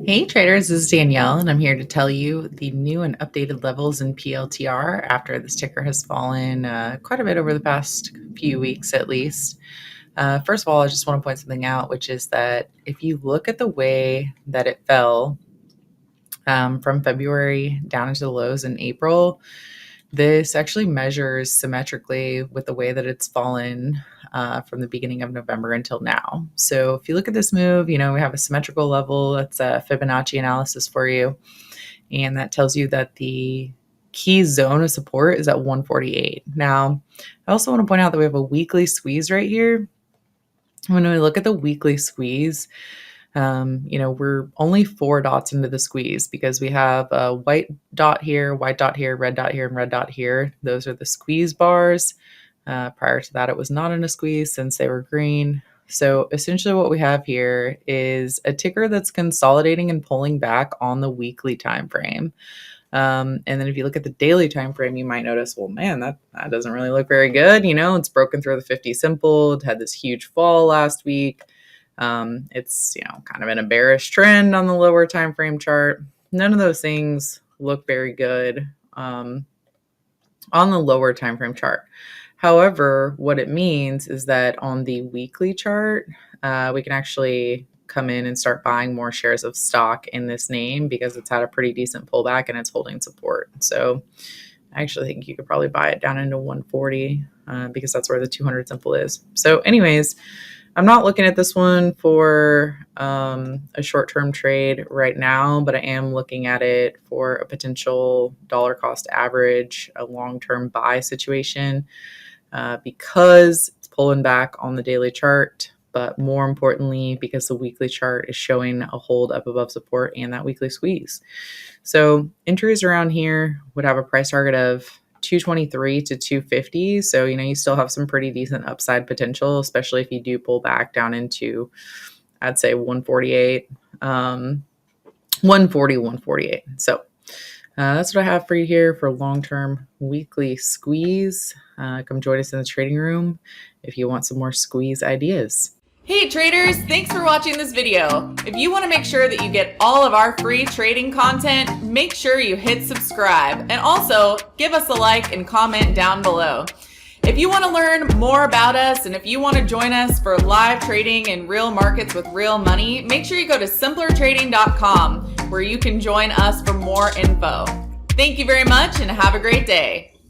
Hey traders, this is Danielle, and I'm here to tell you the new and updated levels in PLTR after this ticker has fallen quite a bit over the past few weeks at least. First of all, I just want to point something out, which is that if you look at the way that it fell from February down into the lows in April, this actually measures symmetrically with the way that it's fallen from the beginning of November until now. So if you look at this move, we have a symmetrical level. That's a Fibonacci analysis for you. And that tells you that the key zone of support is at 148. Now, I also want to point out that we have a weekly squeeze right here. When we look at the weekly squeeze, we're only 4 dots into the squeeze because we have a white dot here, red dot here, and red dot here. Those are the squeeze bars. Prior to that, it was not in a squeeze since they were green. So essentially what we have here is a ticker that's consolidating and pulling back on the weekly time frame. And then if you look at the daily time frame, you might notice, well, man, that doesn't really look very good. It's broken through the 50 simple. It had this huge fall last week. It's kind of in a bearish trend on the lower time frame chart. None of those things look very good on the lower time frame chart. However, what it means is that on the weekly chart, we can actually come in and start buying more shares of stock in this name because it's had a pretty decent pullback and it's holding support. So I actually think you could probably buy it down into 140 because that's where the 200 simple is. So anyways, I'm not looking at this one for a short-term trade right now, but I am looking at it for a potential dollar cost average, a long-term buy situation because it's pulling back on the daily chart, but more importantly, because the weekly chart is showing a hold up above support and that weekly squeeze. So entries around here would have a price target of 223 to 250. So, you still have some pretty decent upside potential, especially if you do pull back down into, I'd say 148, 140, 148. So that's what I have for you here for long-term weekly squeeze. Come join us in the trading room if you want some more squeeze ideas. Hey traders, thanks for watching this video. If you want to make sure that you get all of our free trading content, make sure you hit subscribe and also give us a like and comment down below. If you want to learn more about us and if you want to join us for live trading in real markets with real money, make sure you go to simplertrading.com where you can join us for more info. Thank you very much and have a great day.